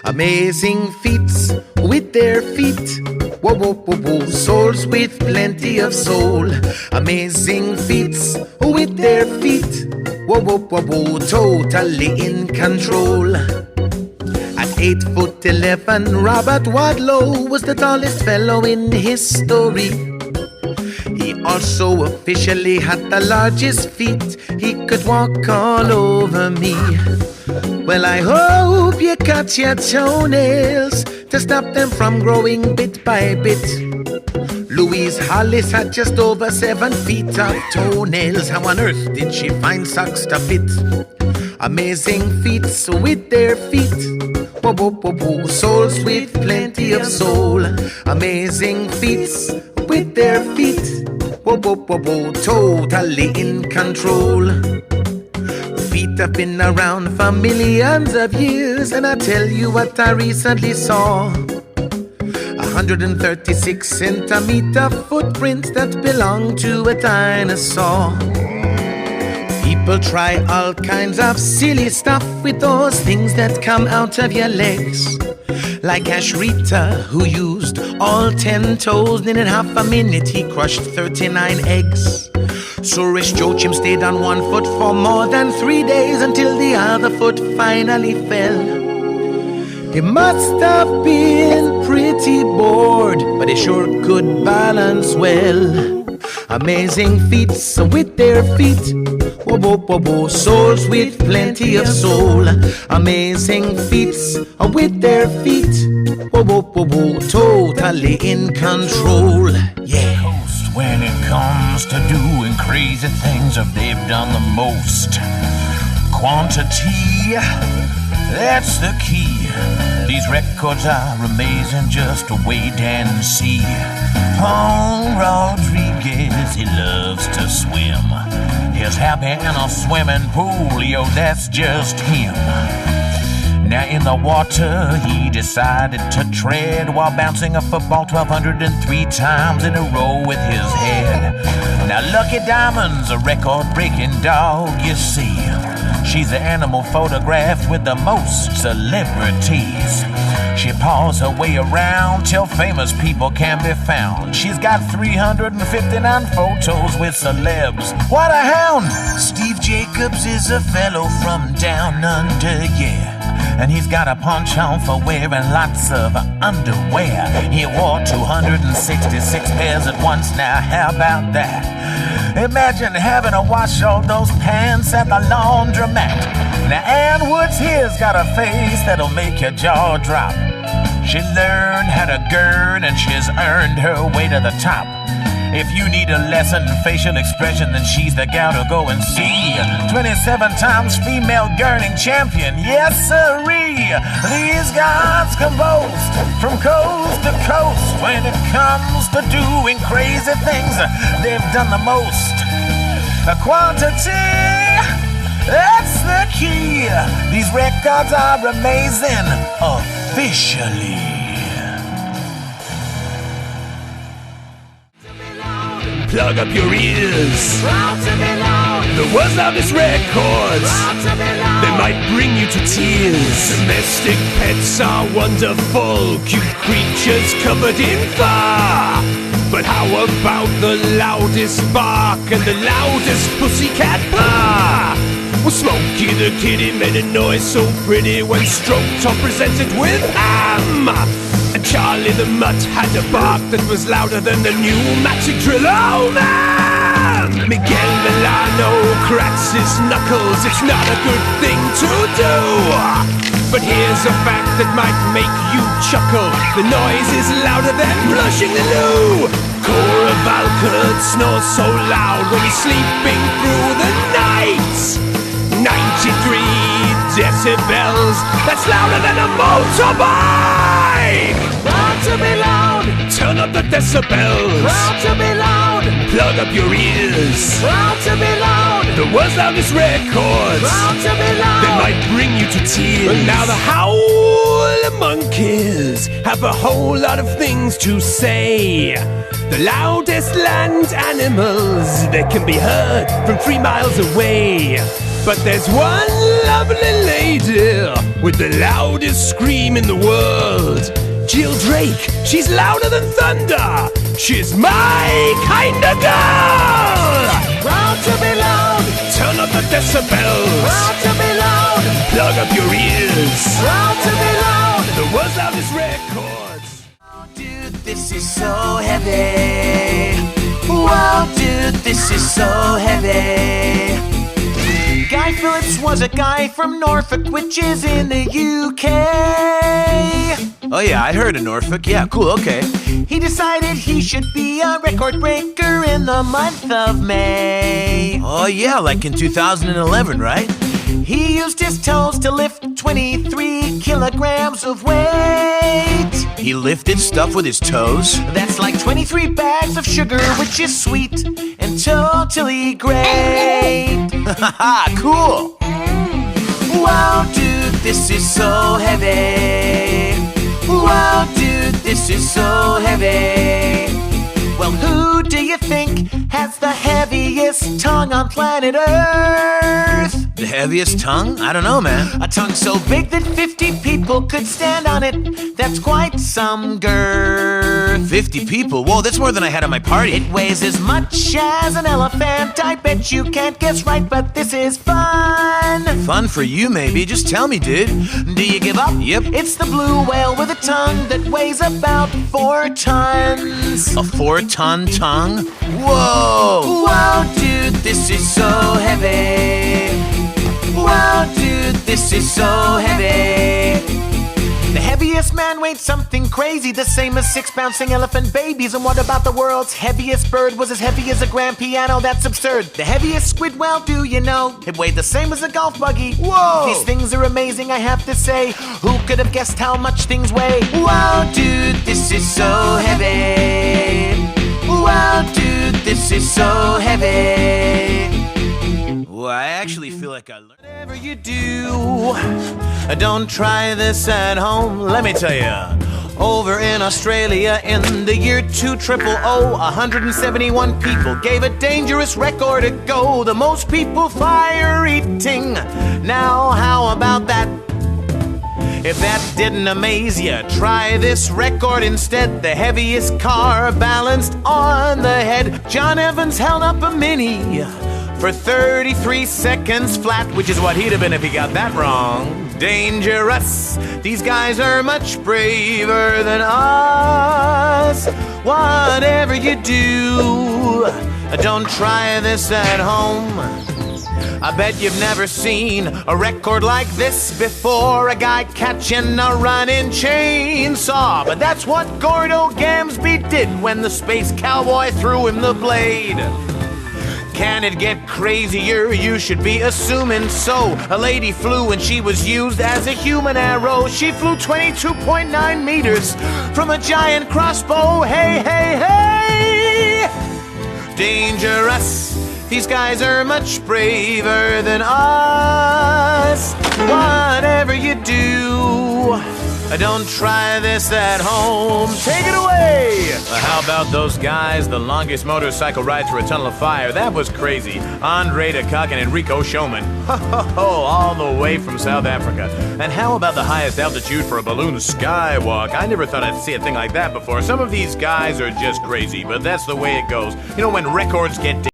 Amazing feats with their feet. Whoa, whoa, whoa, whoa. Souls with plenty of soul. Amazing feats with their feet. Whoa, whoa, whoa, whoa. Totally in control. At 8'11", Robert Wadlow was the tallest fellow in history. He also officially had the largest feet. He could walk all over me. Well, I hope you cut your toenails to stop them from growing bit by bit. Louise Hollis had just over 7 feet of toenails. How on earth did she find socks to fit? Amazing feats with their feet. Whoa, whoa, whoa, whoa. Souls with plenty of soul. Amazing feats with their feet. Whoa, whoa, whoa, whoa. Totally in control. Feet have been around for millions of years, and I tell you what I recently saw. 136 centimeter footprints that belong to a dinosaur. People try all kinds of silly stuff with those things that come out of your legs. Like Ashrita, who used all 10 toes, and in half a minute he crushed 39 eggs. Suresh Jochim stayed on one foot for more than 3 days until the other foot finally fell. He must have been pretty bored, but he sure could balance well. Amazing feats with their feet. Whoa, whoa, whoa, whoa. Souls with plenty of soul. Amazing feats with their feet. Whoa, whoa, whoa, whoa. Totally in control. Yeah. When it comes to doing crazy things, they've done the most. Quantity, that's the key. These records are amazing, just wait and see. Paul Rodriguez, he loves to swim. He's happy in a swimming pool, yo, that's just him. Now in the water he decided to tread while bouncing a football 1,203 times in a row with his head. Now Lucky Diamond's a record-breaking dog, you see. She's the animal photographed with the most celebrities. She paws her way around till famous people can be found. She's got 359 photos with celebs. What a hound! Steve Jacobs is a fellow from down under, yeah. And he's got a penchant for wearing lots of underwear. He wore 266 pairs at once, now how about that? Imagine having to wash all those pants at the laundromat. Now Ann Woods here's got a face that'll make your jaw drop. She learned how to gurn and she's earned her way to the top. If you need a lesson in facial expression, then she's the gal to go and see. 27 times female gurning champion, yes sirree. These guys can boast from coast to coast. When it comes to doing crazy things, they've done the most. The quantity, that's the key. These records are amazing, officially. Plug up your ears. The world's loudest records. They might bring you to tears. Domestic pets are wonderful, cute creatures covered in fur. But how about the loudest bark and the loudest pussycat purr? Well, Smokey the Kitty made a noise so pretty when stroked or presented with ham. And Charlie the Mutt had a bark that was louder than the pneumatic drill. Oh man! Miguel Milano cracks his knuckles. It's not a good thing to do. But here's a fact that might make you chuckle. The noise is louder than flushing the loo. Cora Valcott snores so loud when he's sleeping through the night. 93 decibels, that's louder than a motorbike! Proud to be loud! Turn up the decibels! Proud to be loud! Plug up your ears! Proud to be loud! The world's loudest records! Proud to be loud! They might bring you to tears! But now the howler monkeys have a whole lot of things to say. The loudest land animals that can be heard from 3 miles away. But there's one lovely lady with the loudest scream in the world. Jill Drake, she's louder than thunder. She's my kind of girl. Proud to be loud, Turn up the decibels. proud to be loud, Plug up your ears. proud to be loud. The world's loudest records. Dude, this is so heavy. Wow, dude, this is so heavy. Guy Phillips was a guy from Norfolk, which is in the UK. Oh yeah, I'd heard of Norfolk. Yeah, cool, okay. He decided he should be a record breaker in the month of May. Oh yeah, like in 2011, right? He used his toes to lift 23 kilograms of weight. He lifted stuff with his toes? That's like 23 bags of sugar, which is sweet and totally great. Haha, cool. Wow, dude, this is so heavy. Wow, dude, this is so heavy. Well, who do you think has the heaviest tongue on planet Earth? The heaviest tongue? I don't know, man. A tongue so big that 50 people could stand on it. That's quite some girth. 50 people? Whoa, that's more than I had at my party. It weighs as much as an elephant. I bet you can't guess right, but this is fun. Fun for you, maybe. Just tell me, dude. Do you give up? Yep. It's the blue whale with a tongue that weighs about 4 tons. A 4-ton tongue? Whoa! Wow, dude, this is so heavy. Wow, dude, this is so heavy. The heaviest man weighed something crazy, the same as 6 bouncing elephant babies. And what about the world's heaviest bird was as heavy as a grand piano? That's absurd. The heaviest squid whale, do you know? It weighed the same as a golf buggy. Whoa! These things are amazing, I have to say. Who could have guessed how much things weigh? Wow, dude, this is so heavy. Wow, dude, this is so heavy. Well, I actually feel like I learned. Whatever you do, don't try this at home. Let me tell you. Over in Australia in the year 2000, 171 people gave a dangerous record a go. The most people fire eating. Now, how about that? If that didn't amaze you, try this record instead. The heaviest car balanced on the head. John Evans held up a Mini for 33 seconds flat, which is what he'd have been if he got that wrong. Dangerous. These guys are much braver than us. Whatever you do, don't try this at home. I bet you've never seen a record like this before. A guy catching a running chainsaw. But that's what Gordo Gamsby did when the space cowboy threw him the blade. Can it get crazier? You should be assuming so. A lady flew and she was used as a human arrow. She flew 22.9 meters from a giant crossbow. Hey, hey, hey! Dangerous. These guys are much braver than us. Whatever you do, don't try this at home. Take it away! How about those guys? The longest motorcycle ride through a tunnel of fire. That was crazy. Andre de Kock and Enrico Showman. All the way from South Africa. And how about the highest altitude for a balloon skywalk? I never thought I'd see a thing like that before. Some of these guys are just crazy, but that's the way it goes. You know, when records get